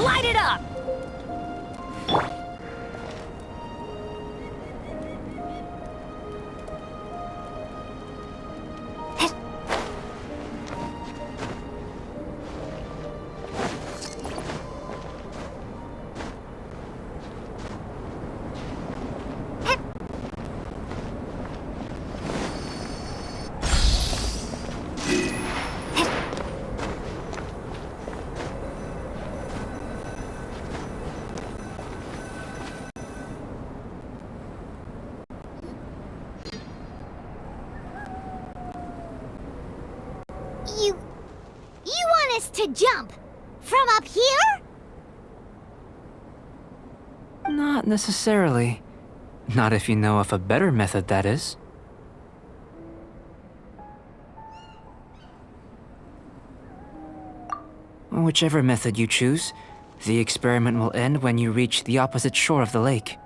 Light it up! You want us to jump? From up here? Not necessarily. Not if you know of a better method, that is. Whichever method you choose, the experiment will end when you reach the opposite shore of the lake.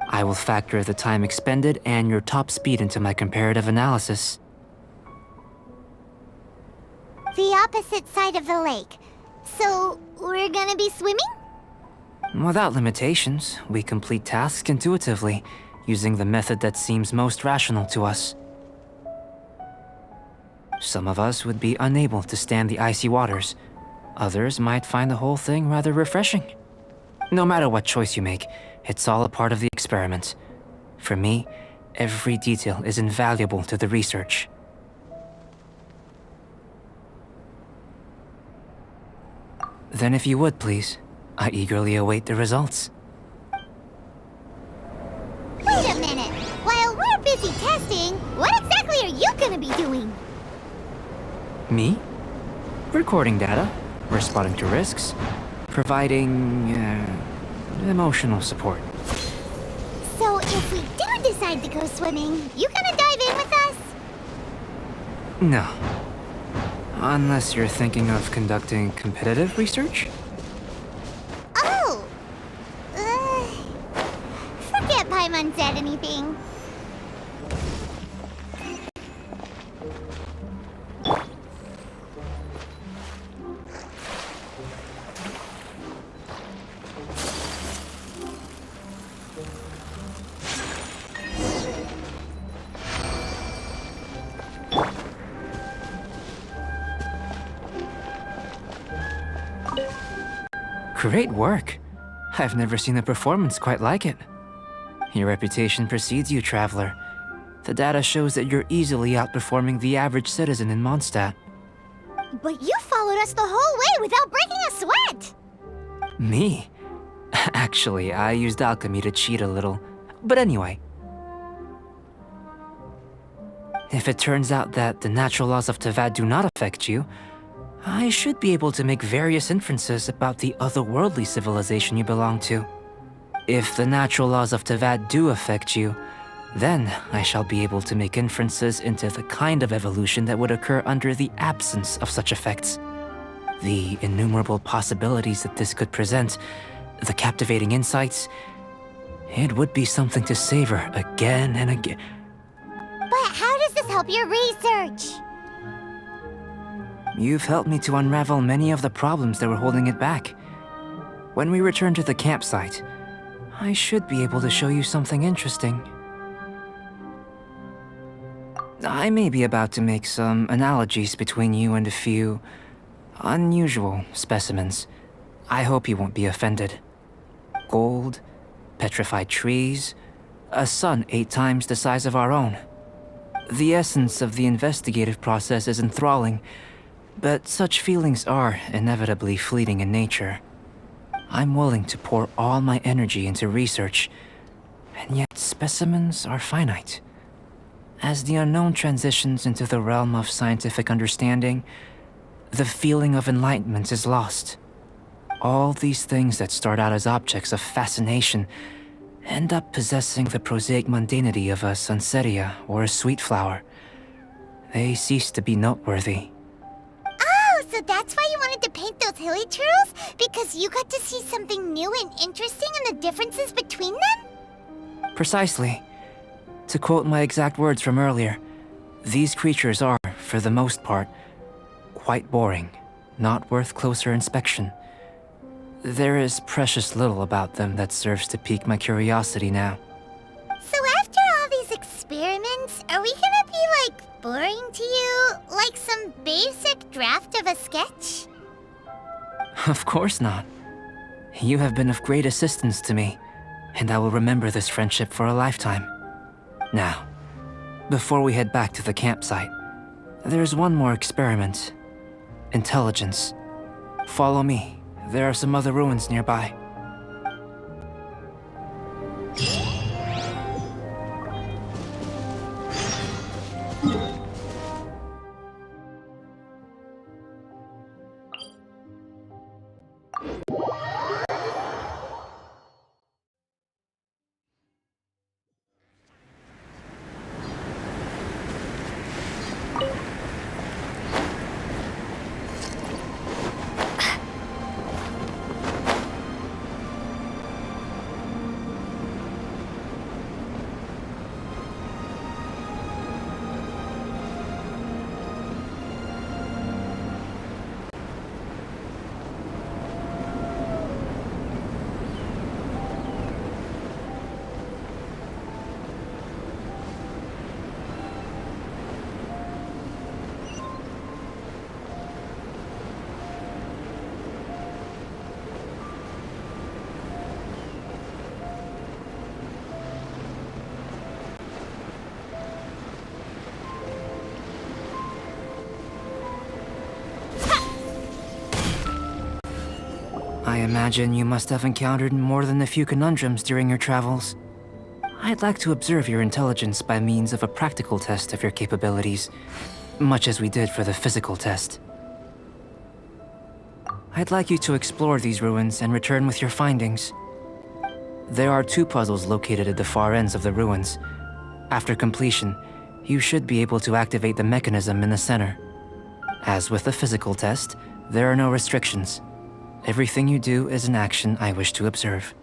I will factor the time expended and your top speed into my comparative analysis. The opposite side of the lake. So, we're gonna be swimming? Without limitations, we complete tasks intuitively, using the method that seems most rational to us. Some of us would be unable to stand the icy waters. Others might find the whole thing rather refreshing. No matter what choice you make, it's all a part of the experiment. For me, every detail is invaluable to the research. Then if you would, please, I eagerly await the results. Wait a minute! While we're busy testing, what exactly are you gonna be doing? Me? Recording data, responding to risks, providing, emotional support. So if we do decide to go swimming, you gonna dive in with us? No. Unless you're thinking of conducting competitive research? Oh! Forget Paimon said anything. Great work. I've never seen a performance quite like it. Your reputation precedes you, Traveler. The data shows that you're easily outperforming the average citizen in Mondstadt. But you followed us the whole way without breaking a sweat! Me? Actually, I used alchemy to cheat a little. But anyway. If it turns out that the natural laws of Tavad do not affect you, I should be able to make various inferences about the otherworldly civilization you belong to. If the natural laws of Tavad do affect you, then I shall be able to make inferences into the kind of evolution that would occur under the absence of such effects. The innumerable possibilities that this could present, the captivating insights, it would be something to savor again and again. But how does this help your research? You've helped me to unravel many of the problems that were holding it back. When we return to the campsite, I should be able to show you something interesting. I may be about to make some analogies between you and a few unusual specimens. I hope you won't be offended. Gold, petrified trees, a sun 8 times the size of our own. The essence of the investigative process is enthralling, but such feelings are inevitably fleeting in nature. I'm willing to pour all my energy into research, and yet specimens are finite. As the unknown transitions into the realm of scientific understanding, the feeling of enlightenment is lost. All these things that start out as objects of fascination end up possessing the prosaic mundanity of a sunsettia or a sweet flower. They cease to be noteworthy. Oh, so that's why you wanted to paint those hilly turtles? Because you got to see something new and interesting in the differences between them? Precisely. To quote my exact words from earlier, these creatures are, for the most part, quite boring, not worth closer inspection. There is precious little about them that serves to pique my curiosity now. So after all these experiments, are we gonna be, like, boring to you? Like some basic draft of a sketch? Of course not. You have been of great assistance to me, and I will remember this friendship for a lifetime. Now, before we head back to the campsite, there's one more experiment. Intelligence. Follow me. There are some other ruins nearby. I imagine you must have encountered more than a few conundrums during your travels. I'd like to observe your intelligence by means of a practical test of your capabilities, much as we did for the physical test. I'd like you to explore these ruins and return with your findings. There are 2 puzzles located at the far ends of the ruins. After completion, you should be able to activate the mechanism in the center. As with the physical test, there are no restrictions. Everything you do is an action I wish to observe.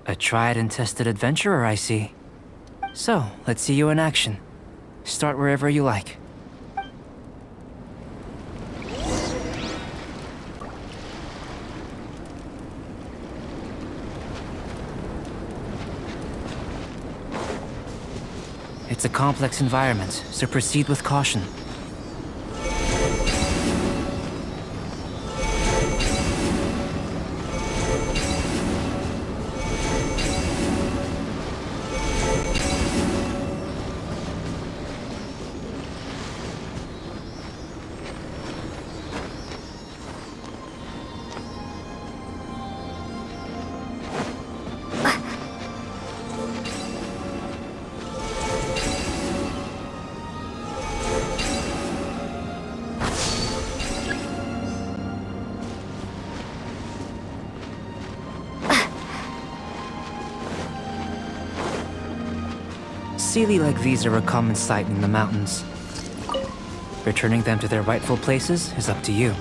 A tried and tested adventurer, I see. So, let's see you in action. Start wherever you like. It's a complex environment, so proceed with caution. Sealy like these are a common sight in the mountains. Returning them to their rightful places is up to you.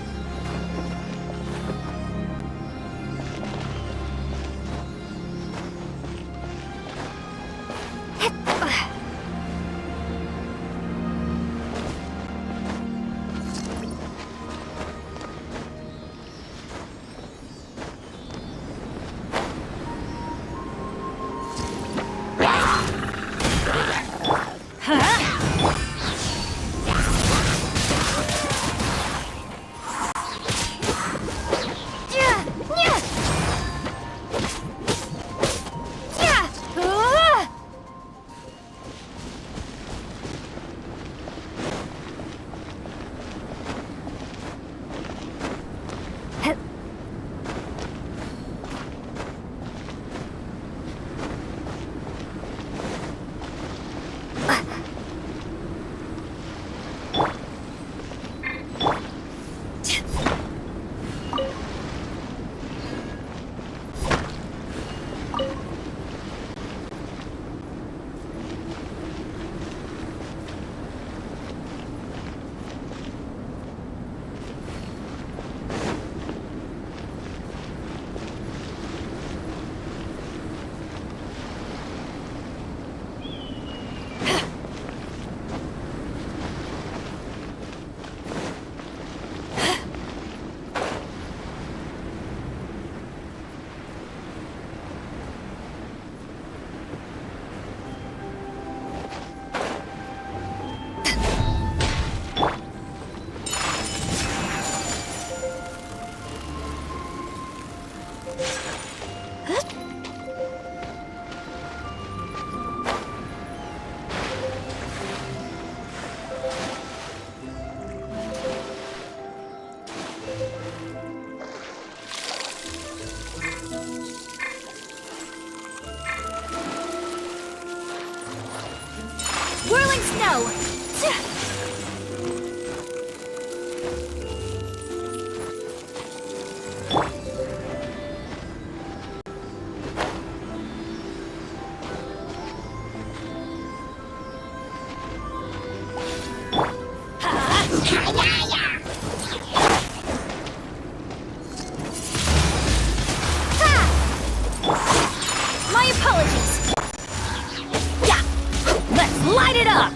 My apologies! Yeah! Let's light it up!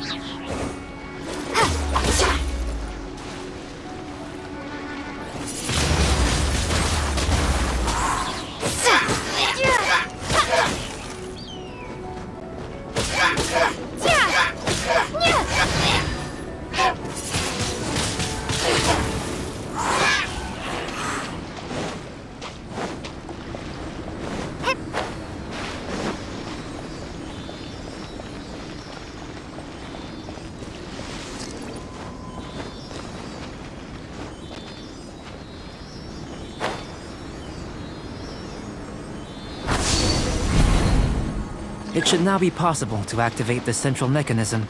It should now be possible to activate the central mechanism.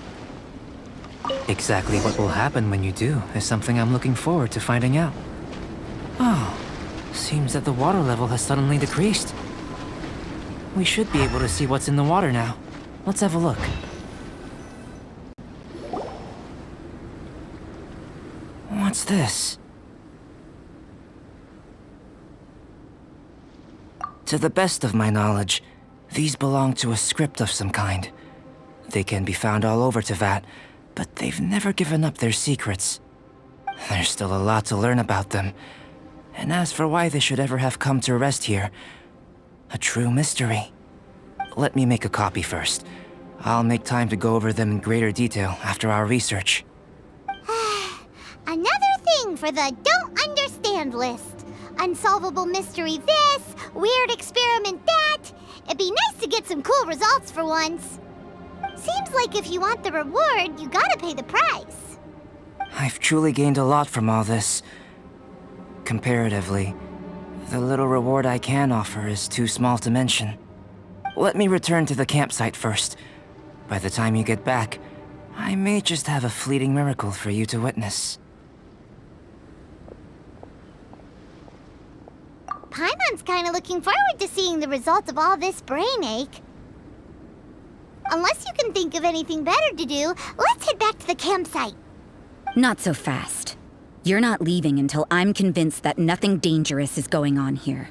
Exactly what will happen when you do is something I'm looking forward to finding out. Oh, seems that the water level has suddenly decreased. We should be able to see what's in the water now. Let's have a look. What's this? To the best of my knowledge, these belong to a script of some kind. They can be found all over Teyvat, but they've never given up their secrets. There's still a lot to learn about them. And as for why they should ever have come to rest here, a true mystery. Let me make a copy first. I'll make time to go over them in greater detail after our research. Another thing for the don't understand list. Unsolvable mystery this, weird experiment that. It'd be nice to get some cool results for once. Seems like if you want the reward, you gotta pay the price. I've truly gained a lot from all this. Comparatively, the little reward I can offer is too small to mention. Let me return to the campsite first. By the time you get back, I may just have a fleeting miracle for you to witness. Paimon's kinda looking forward to seeing the result of all this brain ache. Unless you can think of anything better to do, let's head back to the campsite. Not so fast. You're not leaving until I'm convinced that nothing dangerous is going on here.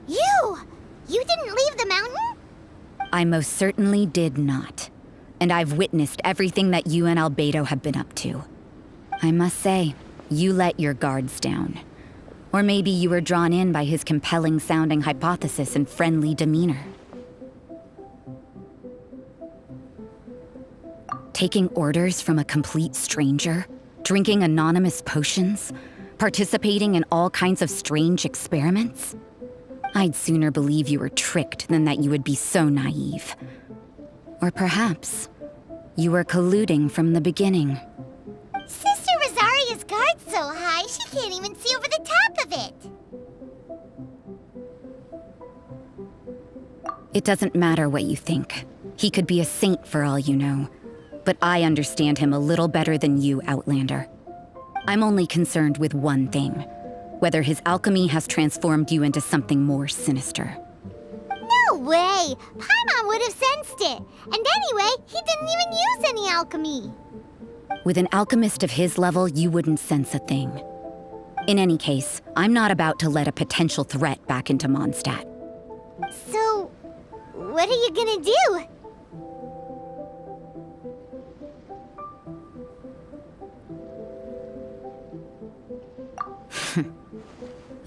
You! You didn't leave the mountain? I most certainly did not. And I've witnessed everything that you and Albedo have been up to. I must say, you let your guards down. Or maybe you were drawn in by his compelling-sounding hypothesis and friendly demeanor. Taking orders from a complete stranger, drinking anonymous potions, participating in all kinds of strange experiments? I'd sooner believe you were tricked than that you would be so naive. Or perhaps, you were colluding from the beginning. Sister Rosaria's guard's so high, she can't even see over the top of it. It doesn't matter what you think. He could be a saint for all you know. But I understand him a little better than you, Outlander. I'm only concerned with one thing. Whether his alchemy has transformed you into something more sinister. No way! Paimon would have sensed it. And anyway, he didn't even use any alchemy. With an alchemist of his level, you wouldn't sense a thing. In any case, I'm not about to let a potential threat back into Mondstadt. So, what are you gonna do?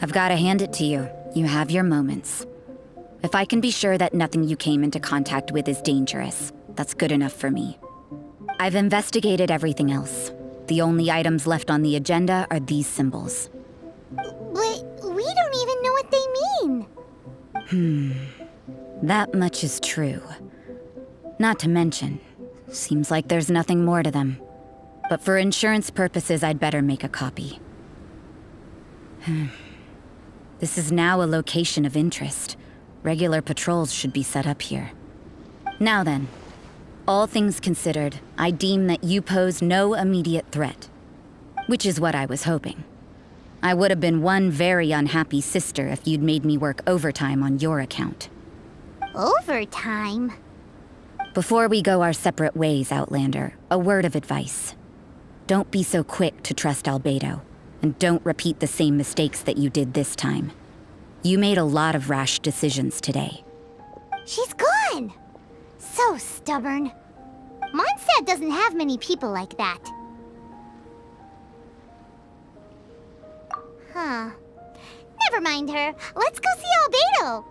I've got to hand it to you. You have your moments. If I can be sure that nothing you came into contact with is dangerous, that's good enough for me. I've investigated everything else. The only items left on the agenda are these symbols. But we don't even know what they mean. That much is true. Not to mention, seems like there's nothing more to them. But for insurance purposes, I'd better make a copy. This is now a location of interest. Regular patrols should be set up here. Now then, all things considered, I deem that you pose no immediate threat. Which is what I was hoping. I would have been one very unhappy sister if you'd made me work overtime on your account. Overtime? Before we go our separate ways, Outlander, a word of advice. Don't be so quick to trust Albedo, and don't repeat the same mistakes that you did this time. You made a lot of rash decisions today. She's gone! So stubborn. Mondstadt doesn't have many people like that. Huh. Never mind her. Let's go see Albedo!